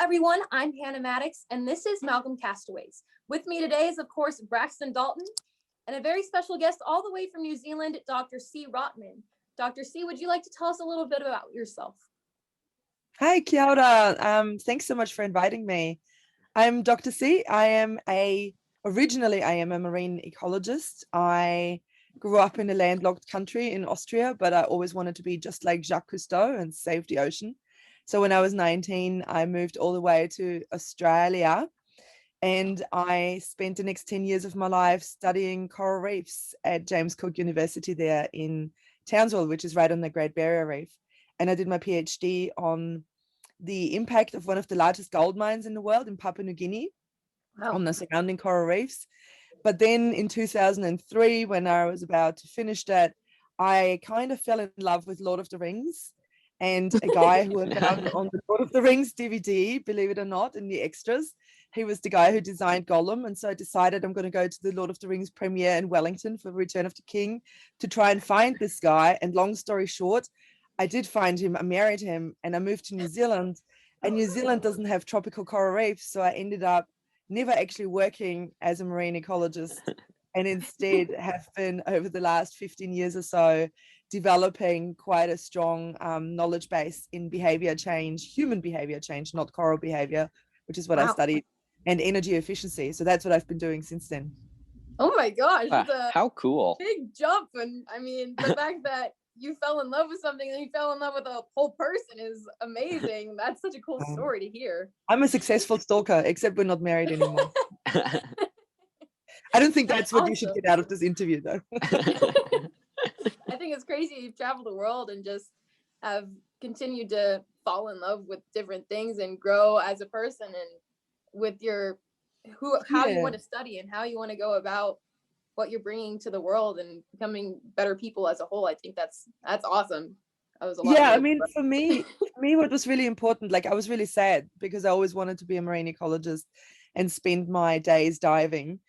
everyone, I'm Hannah Maddox, and this is Malcolm Castaways. With me today is, of course, Braxton Dalton, and a very special guest all the way from New Zealand, Dr. C. Rotmann. Dr. C, would you like to tell us a little bit about yourself? Hi, kia ora. Thanks so much for inviting me. I'm Dr. C. Originally, I am a marine ecologist. I grew up in a landlocked country in Austria, but I always wanted to be just like Jacques Cousteau and save the ocean. So when I was 19, I moved all the way to Australia, and I spent the next 10 years of my life studying coral reefs at James Cook University there in Townsville, which is right on the Great Barrier Reef. And I did my PhD on the impact of one of the largest gold mines in the world in Papua New Guinea on the surrounding coral reefs. But then in 2003, when I was about to finish that, I kind of fell in love with Lord of the Rings, and a guy who I found on the Lord of the Rings DVD, believe it or not, in the extras. He was the guy who designed Gollum. And so I decided I'm going to go to the Lord of the Rings premiere in Wellington for Return of the King to try and find this guy. And long story short, I did find him, I married him, and I moved to New Zealand. And New Zealand doesn't have tropical coral reefs. So I ended up never actually working as a marine ecologist, and instead have been, over the last 15 years or so, developing quite a strong knowledge base in behavior change, human behavior change, not coral behavior, which is what I studied, and energy efficiency. So that's what I've been doing since then. Oh my gosh, wow, how cool. Big jump. And I mean, the fact that you fell in love with something and you fell in love with a whole person is amazing. That's such a cool story to hear. I'm a successful stalker, except we're not married anymore. I don't think that's what awesome. You should get out of this interview, though. I think it's crazy you've traveled the world and just have continued to fall in love with different things and grow as a person, and with your how you want to study and how you want to go about what you're bringing to the world and becoming better people as a whole. I think that's awesome. That was a lot. Yeah, I mean, for me, what was really important, like I was really sad because I always wanted to be a marine ecologist and spend my days diving,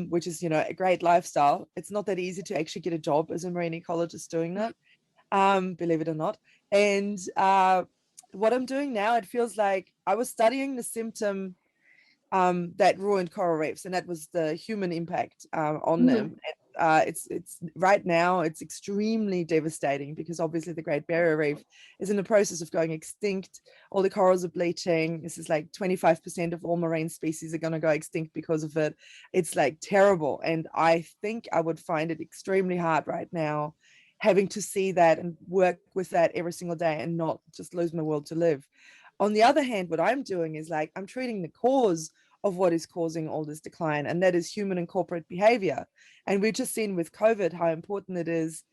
which is, a great lifestyle. It's not that easy to actually get a job as a marine ecologist doing that, believe it or not. And what I'm doing now, it feels like I was studying the symptom that ruined coral reefs, and that was the human impact on them. And, it's right now it's extremely devastating because obviously the Great Barrier Reef is in the process of going extinct. All the corals are bleaching. This is like 25% of all marine species are going to go extinct because of it. It's like terrible, and I think I would find it extremely hard right now having to see that and work with that every single day and not just lose my world to live. On the other hand, what I'm doing is like I'm treating the cause of what is causing all this decline, and that is human and corporate behavior. And we've just seen with COVID how important it is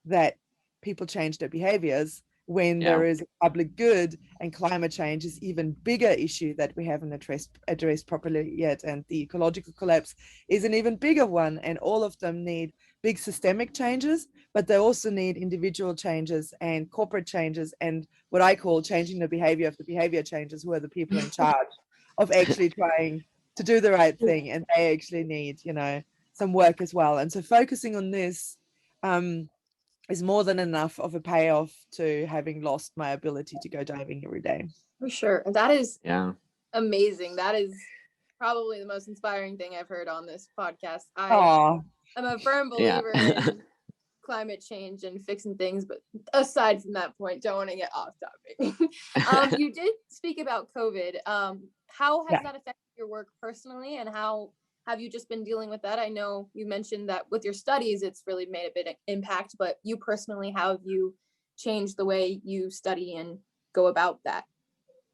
that people change their behaviors when there is a public good, and climate change is even bigger issue that we haven't addressed properly yet. And the ecological collapse is an even bigger one, and all of them need big systemic changes, but they also need individual changes and corporate changes, and what I call changing the behavior of the behavior changes, who are the people in charge of actually trying to do the right thing, and they actually need, some work as well. And so focusing on this is more than enough of a payoff to having lost my ability to go diving every day. For sure. That is amazing. That is probably the most inspiring thing I've heard on this podcast. I'm a firm believer in climate change and fixing things, but aside from that point, don't want to get off topic. You did speak about COVID. How has that affected your work personally, and how have you just been dealing with that? I know you mentioned that with your studies, it's really made a bit of impact, but you personally, how have you changed the way you study and go about that?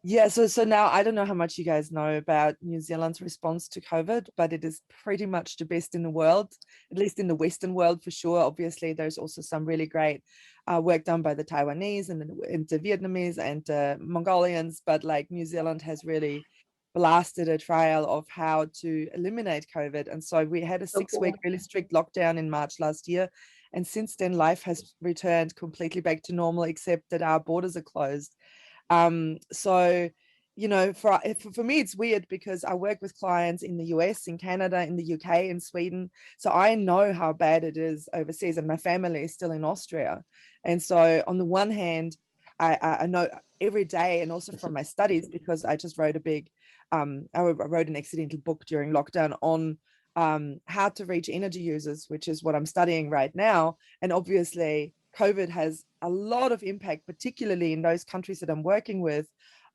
Yeah, so now I don't know how much you guys know about New Zealand's response to COVID, but it is pretty much the best in the world, at least in the Western world for sure. Obviously, there's also some really great work done by the Taiwanese and the Vietnamese and the Mongolians, but like New Zealand has really blasted a trail of how to eliminate COVID. And so we had a 6-week really strict lockdown in March last year. And since then, life has returned completely back to normal, except that our borders are closed. So, for me, it's weird because I work with clients in the US, in Canada, in the UK, in Sweden. So I know how bad it is overseas, and my family is still in Austria. And so on the one hand, I know every day, and also from my studies, because I just wrote I wrote an accidental book during lockdown on how to reach energy users, which is what I'm studying right now. And obviously COVID has a lot of impact, particularly in those countries that I'm working with,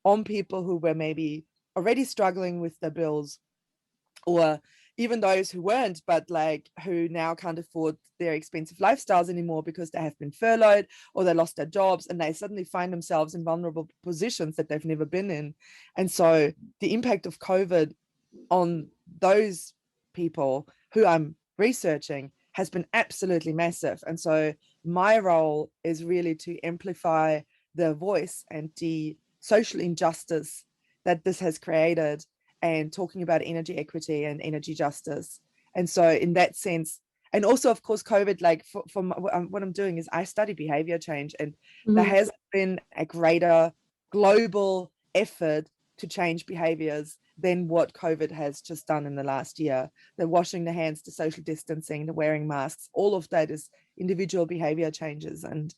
on people who were maybe already struggling with their bills, or even those who weren't, but like who now can't afford their expensive lifestyles anymore because they have been furloughed or they lost their jobs, and they suddenly find themselves in vulnerable positions that they've never been in. And so the impact of COVID on those people who I'm researching has been absolutely massive. And so my role is really to amplify the voice and the social injustice that this has created, and talking about energy equity and energy justice. And so in that sense, and also of course COVID, like for what I'm doing is I study behavior change, and there has been a greater global effort to change behaviors than what COVID has just done in the last year. The washing the hands, the social distancing, the wearing masks, all of that is individual behavior changes. And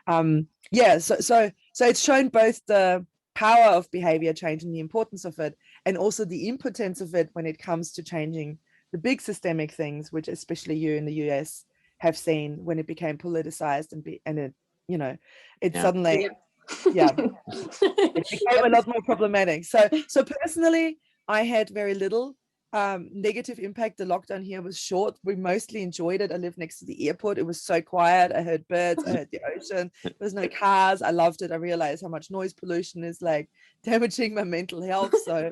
so it's shown both the power of behavior change and the importance of it, and also the impotence of it when it comes to changing the big systemic things, which especially you in the US have seen when it became politicized and it, you know, it suddenly, it became a lot more problematic. So personally, I had very little negative impact. The lockdown here was short. We mostly enjoyed it. I live next to the airport. It was so quiet. I heard birds, I heard the ocean. There was no cars. I loved it. I realized how much noise pollution is like damaging my mental health. So,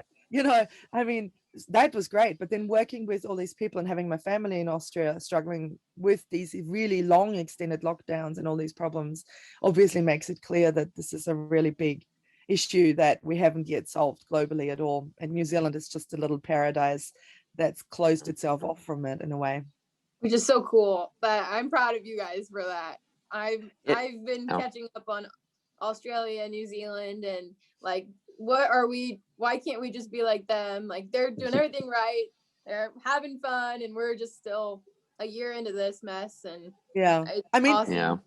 I mean, that was great. But then working with all these people and having my family in Austria struggling with these really long extended lockdowns and all these problems obviously makes it clear that this is a really big issue that we haven't yet solved globally at all. And New Zealand is just a little paradise that's closed itself off from it in a way. Which is so cool. But I'm proud of you guys for that. I've been catching up on Australia, New Zealand, and like, why can't we just be like them? Like, they're doing everything right, they're having fun, and we're just still a year into this mess. And I mean, awesome.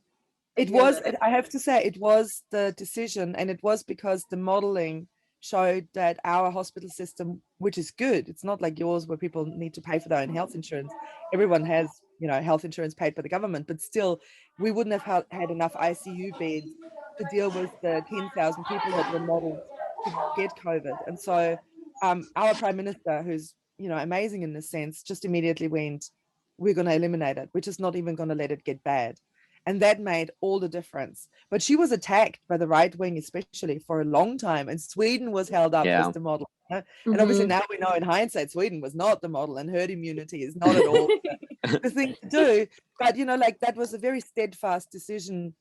It was, I have to say, it was the decision, and it was because the modeling showed that our hospital system, which is good, it's not like yours where people need to pay for their own health insurance. Everyone has, health insurance paid by the government, but still, we wouldn't have had enough ICU beds to deal with the 10,000 people that were modeled to get COVID. And so our prime minister, who's, amazing in this sense, just immediately went, we're going to eliminate it. We're just not even going to let it get bad. And that made all the difference. But she was attacked by the right wing, especially for a long time. And Sweden was held up as the model. And obviously now we know in hindsight, Sweden was not the model, and herd immunity is not at all the thing to do. But, that was a very steadfast decision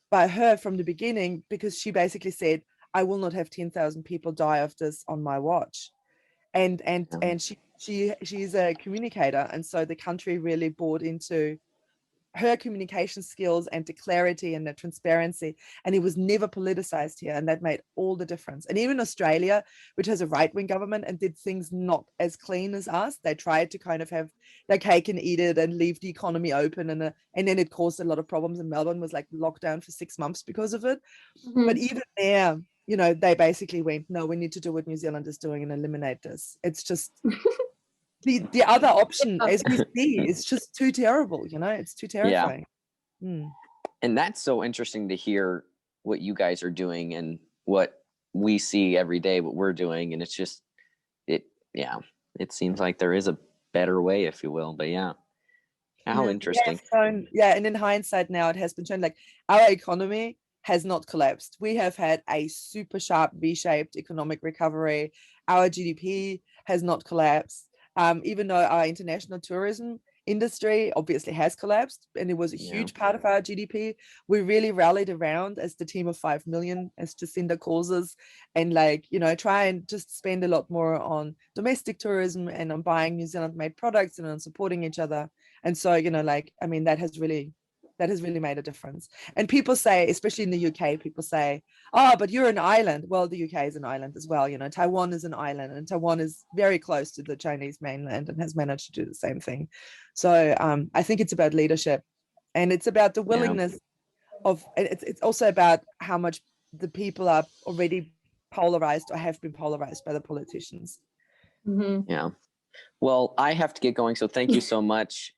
by her from the beginning, because she basically said, I will not have 10,000 people die of this on my watch. And she's a communicator. And so the country really bought into her communication skills and the clarity and the transparency, and it was never politicized here, and that made all the difference. And even Australia, which has a right-wing government and did things not as clean as us, they tried to kind of have their cake and eat it and leave the economy open, and then it caused a lot of problems, and Melbourne was like locked down for 6 months because of it. But even there, they basically went, no, we need to do what New Zealand is doing and eliminate this. It's just the other option, as we see, is just too terrible. It's too terrifying. And that's so interesting to hear what you guys are doing and what we see every day, what we're doing. And it's just, it seems like there is a better way, if you will. But how interesting. And in hindsight now, it has been shown, like, our economy has not collapsed. We have had a super sharp V-shaped economic recovery. Our GDP has not collapsed. Even though our international tourism industry obviously has collapsed, and it was a huge part of our GDP, we really rallied around as the team of 5 million, as Jacinda calls us, and try and just spend a lot more on domestic tourism and on buying New Zealand made products and on supporting each other. And so, that has really made a difference. And people say, especially in the UK, people say, oh, but you're an island. Well, the UK is an island as well. Taiwan is an island, and Taiwan is very close to the Chinese mainland and has managed to do the same thing. So I think it's about leadership, and it's about the willingness of, it's also about how much the people are already polarized or have been polarized by the politicians. Mm-hmm. Yeah. Well, I have to get going, so thank you so much.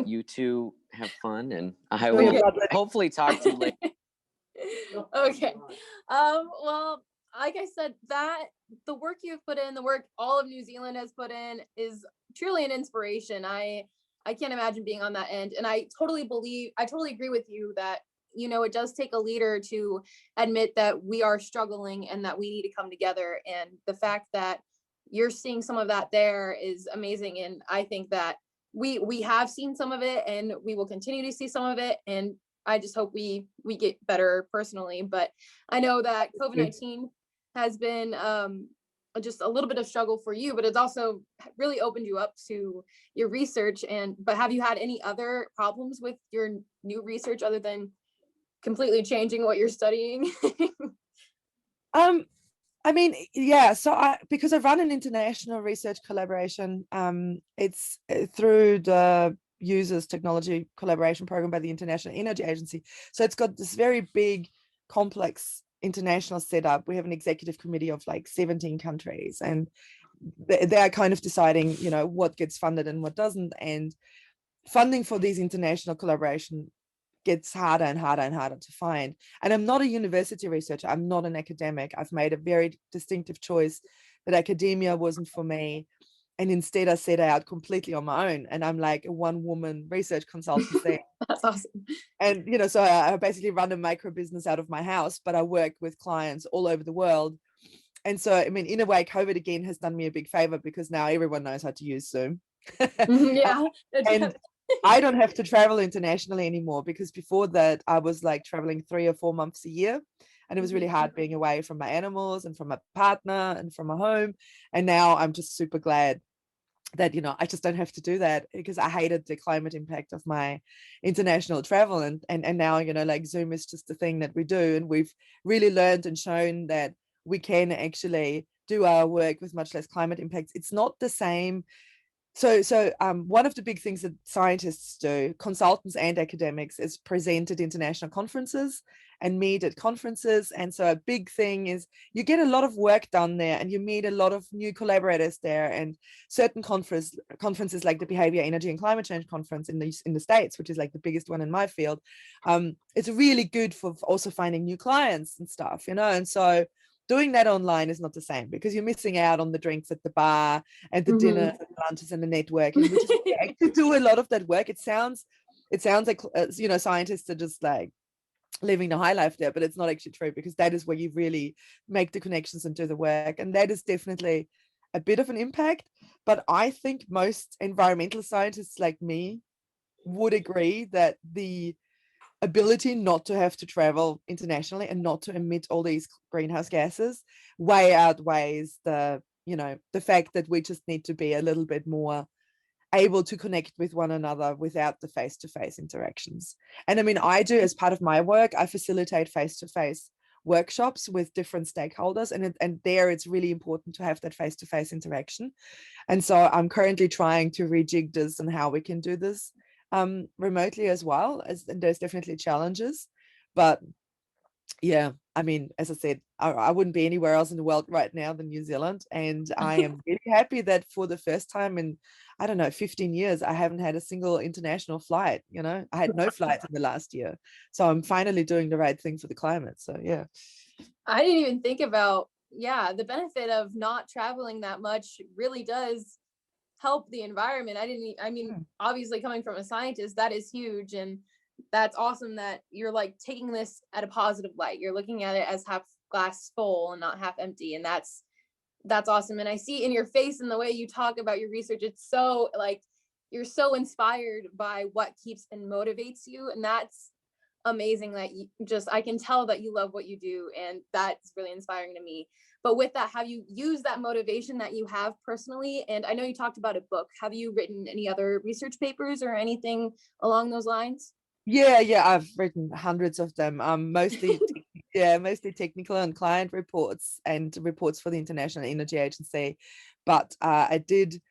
You two have fun, and I will hopefully talk to you later. Okay. Well, like I said, that the work you've put in, the work all of New Zealand has put in, is truly an inspiration. I can't imagine being on that end, and I totally agree with you that, you know, it does take a leader to admit that we are struggling and that we need to come together. And the fact that you're seeing some of that there is amazing. And I think that we have seen some of it, and we will continue to see some of it. And I just hope we get better personally. But I know that COVID-19 has been just a little bit of struggle for you, but it's also really opened you up to your research. But have you had any other problems with your new research other than completely changing what you're studying? I mean, yeah, so because I run an international research collaboration, it's through the Users Technology Collaboration Program by the International Energy Agency. So it's got this very big, complex international setup. We have an executive committee of like 17 countries, and they're kind of deciding, you know, what gets funded and what doesn't. And funding for these international collaboration gets harder and harder and harder to find. And I'm not a university researcher. I'm not an academic. I've made a very distinctive choice that academia wasn't for me. And instead I set out completely on my own. And I'm like a one-woman research consultant there. That's awesome. And, you know, so I basically run a micro business out of my house, but I work with clients all over the world. And so, I mean, in a way, COVID again has done me a big favor because now everyone knows how to use Zoom. Yeah. And I don't have to travel internationally anymore, because before that I was like traveling 3 or 4 months a year, and it was really hard being away from my animals and from my partner and from my home. And now I'm just super glad that, you know, I just don't have to do that, because I hated the climate impact of my international travel. And now, you know, like Zoom is just the thing that we do, and we've really learned and shown that we can actually do our work with much less climate impacts. It's not the same. So one of the big things that scientists do, consultants and academics, is present at international conferences and meet at conferences. And so a big thing is you get a lot of work done there, and you meet a lot of new collaborators there. And certain conferences like the Behavior, Energy and Climate Change Conference in the States, which is like the biggest one in my field, it's really good for also finding new clients and stuff, you know. And so doing that online is not the same, because you're missing out on the drinks at the bar and the dinners and the lunches and the networking, which is actually do a lot of that work. It sounds like, you know, scientists are just like living the high life there, but it's not actually true, because that is where you really make the connections and do the work. And that is definitely a bit of an impact. But I think most environmental scientists like me would agree that the ability not to have to travel internationally and not to emit all these greenhouse gases way outweighs the, you know, the fact that we just need to be a little bit more able to connect with one another without the face-to-face interactions. And I mean, I do, as part of my work, I facilitate face-to-face workshops with different stakeholders, and there it's really important to have that face-to-face interaction. And so I'm currently trying to rejig this and how we can do this remotely as well. And there's definitely challenges, but yeah, I mean, as I said, I wouldn't be anywhere else in the world right now than New Zealand. And I am really happy that for the first time in, I don't know, 15 years, I haven't had a single international flight. You know, I had no flights in the last year. So I'm finally doing the right thing for the climate. So yeah. I didn't even think about, the benefit of not traveling that much really does help the environment. Obviously coming from a scientist, that is huge. And that's awesome that you're like taking this at a positive light. You're looking at it as half glass full and not half empty. And that's awesome. And I see in your face and the way you talk about your research, it's so like, you're so inspired by what keeps and motivates you. And that's amazing that I can tell that you love what you do. And that's really inspiring to me. But with that, have you used that motivation that you have personally? And I know you talked about a book. Have you written any other research papers or anything along those lines? Yeah, I've written hundreds of them. Mostly technical and client reports and reports for the International Energy Agency. But I did,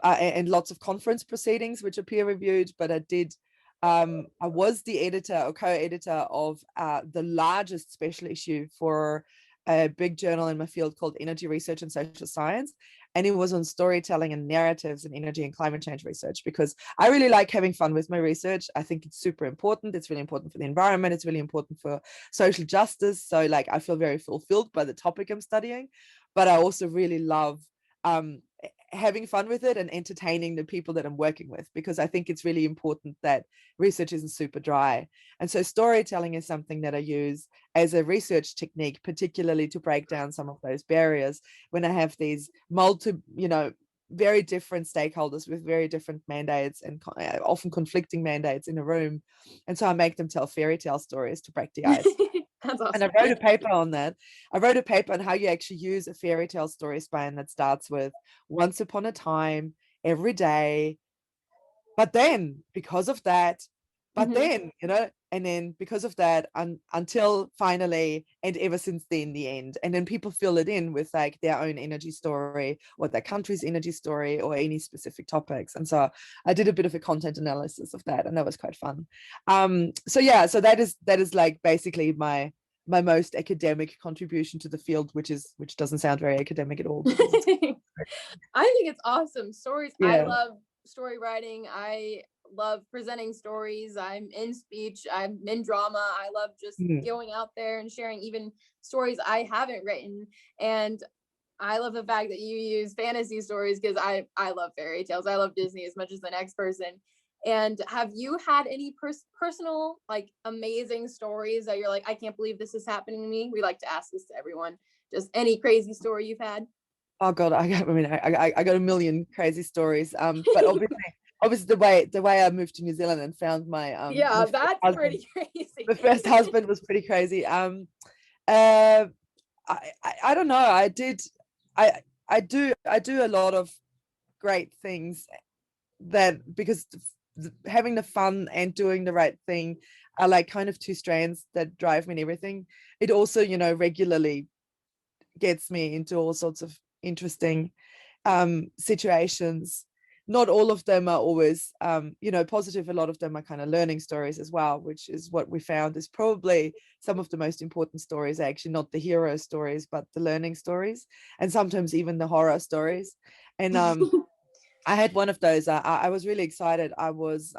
and lots of conference proceedings which are peer reviewed. But I did I was the editor or co-editor of the largest special issue for a big journal in my field called Energy Research and Social Science. And it was on storytelling and narratives and energy and climate change research, because I really like having fun with my research. I think it's super important. It's really important for the environment. It's really important for social justice. So like, I feel very fulfilled by the topic I'm studying, but I also really love having fun with it and entertaining the people that I'm working with, because I think it's really important that research isn't super dry. And so storytelling is something that I use as a research technique, particularly to break down some of those barriers when I have these very different stakeholders with very different mandates and often conflicting mandates in a room. And so I make them tell fairy tale stories to break the ice. That's awesome. And I wrote a paper on that. I wrote a paper on how you actually use a fairy tale story span that starts with once upon a time, every day. But then because of that, and then because of that, until finally, and ever since then, the end. And then people fill it in with like their own energy story or their country's energy story or any specific topics. And so I did a bit of a content analysis of that, and that was quite fun. So that is like basically my most academic contribution to the field, which doesn't sound very academic at all. I think it's awesome. Stories. Yeah. I love story writing. I love presenting stories. I'm in speech. I'm in drama. I love just going out there and sharing even stories I haven't written. And I love the fact that you use fantasy stories, because I love fairy tales. I love Disney as much as the next person. And have you had any personal, like, amazing stories that you're like, I can't believe this is happening to me? We like to ask this to everyone. Just any crazy story you've had? Oh God, I got a million crazy stories. But obviously the way I moved to New Zealand and found my that's pretty crazy. The first husband was pretty crazy. I don't know. I do a lot of great things that, because having the fun and doing the right thing are like kind of two strands that drive me in everything. It also, regularly gets me into all sorts of interesting situations. Not all of them are always positive. A lot of them are kind of learning stories as well, which is what we found is probably some of the most important stories are actually not the hero stories, but the learning stories, and sometimes even the horror stories. And I had one of those. I was really excited. I was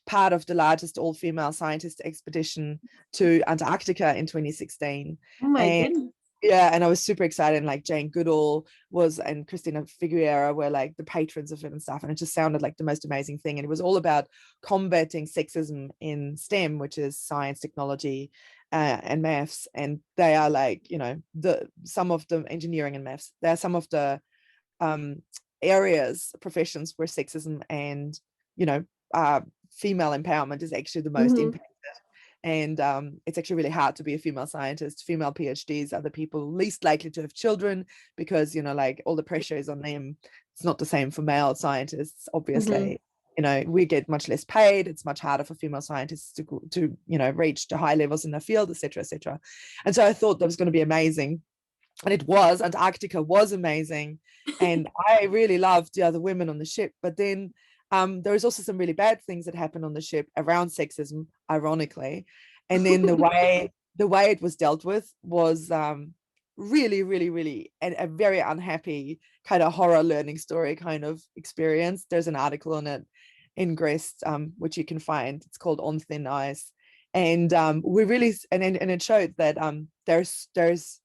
part of the largest all-female scientist expedition to Antarctica in 2016. Oh my goodness. Yeah, and I was super excited. And like Jane Goodall and Christina Figueroa were like the patrons of it and stuff. And it just sounded like the most amazing thing. And it was all about combating sexism in STEM, which is science, technology, and maths. And they are like, some of the engineering and maths. They're some of the professions where sexism and female empowerment is actually the most impacted. And it's actually really hard to be a female scientist. Female PhDs are the people least likely to have children, because like all the pressure is on them. It's not the same for male scientists, obviously. We get much less paid. It's much harder for female scientists to reach to high levels in the field, etc., etc. And so I thought that was going to be amazing. And it was. Antarctica was amazing. And I really loved the other women on the ship. But then there was also some really bad things that happened on the ship around sexism, ironically. And then the way it was dealt with was really, really, really a very unhappy kind of horror learning story kind of experience. There's an article on it in Grist, which you can find. It's called On Thin Ice. And we really, and it showed that there's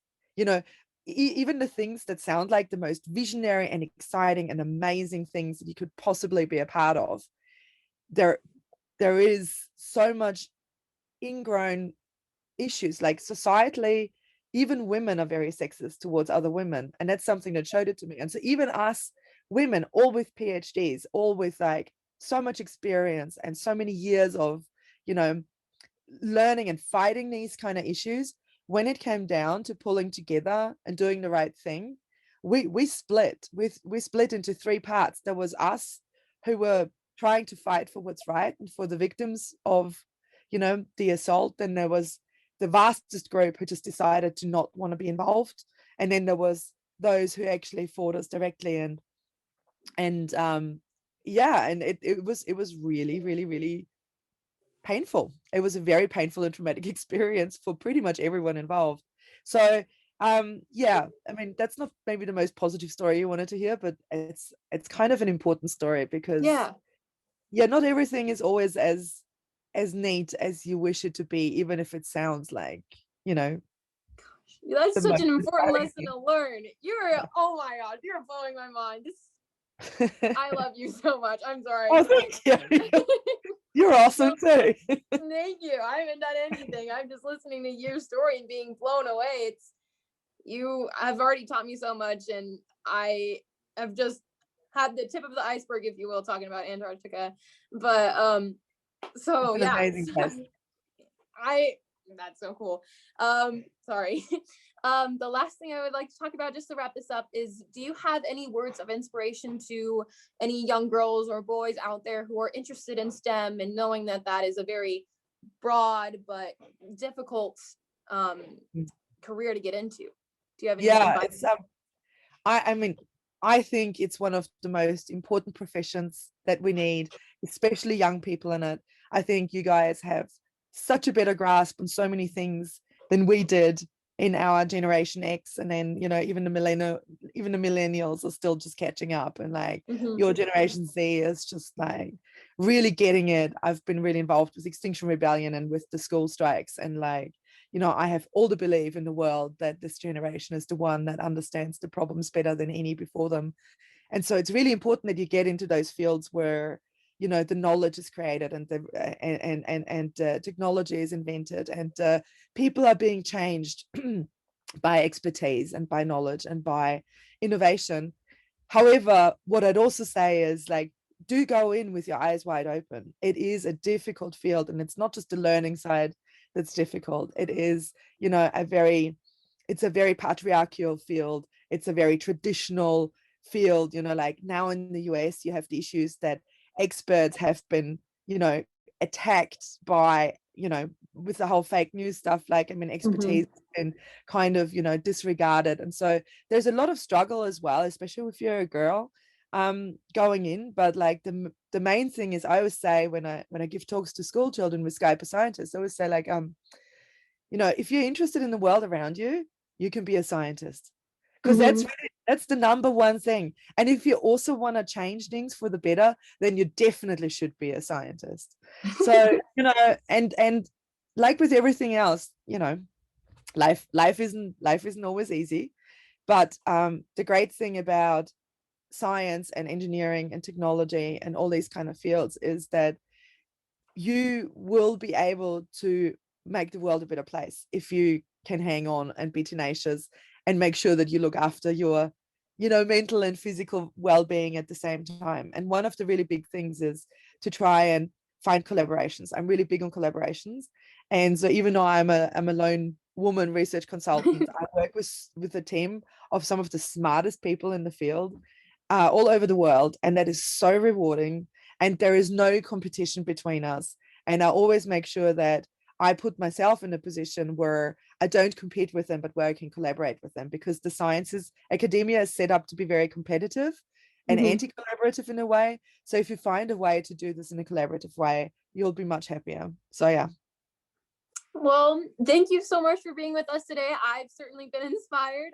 even the things that sound like the most visionary and exciting and amazing things that you could possibly be a part of, there is so much ingrown issues. Like societally, even women are very sexist towards other women, and that's something that showed it to me. And so even us women, all with PhDs, all with like so much experience and so many years of learning and fighting these kind of issues, when it came down to pulling together and doing the right thing, we split. We split into three parts. There was us, who were trying to fight for what's right and for the victims of the assault. Then there was the vastest group who just decided to not want to be involved, and then there was those who actually fought us directly. And it was really, really, really painful. It was a very painful and traumatic experience for pretty much everyone involved. So yeah, I mean, that's not maybe the most positive story you wanted to hear, but it's kind of an important story because not everything is always as neat as you wish it to be, even if it sounds like, that's such an important lesson to learn. Oh my god, you're blowing my mind. I love you so much. I'm sorry. Oh, thank you. You're awesome too. Thank you. I haven't done anything. I'm just listening to your story and being blown away. You have already taught me so much, and I have just had the tip of the iceberg, if you will, talking about Antarctica. But so yeah, amazing place. That's so cool. Sorry. The last thing I would like to talk about, just to wrap this up, is do you have any words of inspiration to any young girls or boys out there who are interested in STEM and knowing that that is a very broad but difficult career to get into? Do you have any advice? I mean, I think it's one of the most important professions that we need, especially young people in it. I think you guys have such a better grasp on so many things than we did in our generation X, and then even the millennials are still just catching up, and like your generation Z is just like really getting it. I've been really involved with Extinction Rebellion and with the school strikes, and like I have all the belief in the world that this generation is the one that understands the problems better than any before them. And so it's really important that you get into those fields where the knowledge is created, and the technology is invented, and people are being changed by expertise and by knowledge and by innovation. However, what I'd also say is, like, do go in with your eyes wide open. It is a difficult field, and it's not just the learning side that's difficult. It is it's a very patriarchal field. It's a very traditional field. Like now in the US, you have the issues that experts have been attacked by with the whole fake news stuff. Like, I mean, expertise and kind of disregarded, and so there's a lot of struggle as well, especially if you're a girl going in. But like the main thing is, I always say when I give talks to school children with Skype for Scientists, I always say, like, if you're interested in the world around you, you can be a scientist, because that's the number one thing. And if you also want to change things for the better, then you definitely should be a scientist. So and like with everything else, life isn't always easy. But the great thing about science and engineering and technology and all these kind of fields is that you will be able to make the world a better place if you can hang on and be tenacious and make sure that you look after your mental and physical well-being at the same time. And one of the really big things is to try and find collaborations. I'm really big on collaborations, and so even though I'm a lone woman research consultant, I work with a team of some of the smartest people in the field all over the world, and that is so rewarding. And there is no competition between us, and I always make sure that I put myself in a position where I don't compete with them, but where I can collaborate with them, because the academia is set up to be very competitive and anti-collaborative in a way. So if you find a way to do this in a collaborative way, you'll be much happier. So yeah. Well, thank you so much for being with us today. I've certainly been inspired.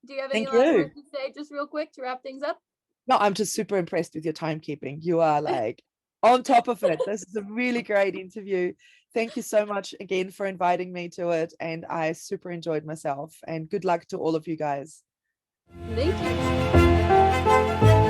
Do you have any last words to say, just real quick, to wrap things up? No, I'm just super impressed with your timekeeping. You are like on top of it. This is a really great interview. Thank you so much again for inviting me to it. And I super enjoyed myself. And good luck to all of you guys. Thank you.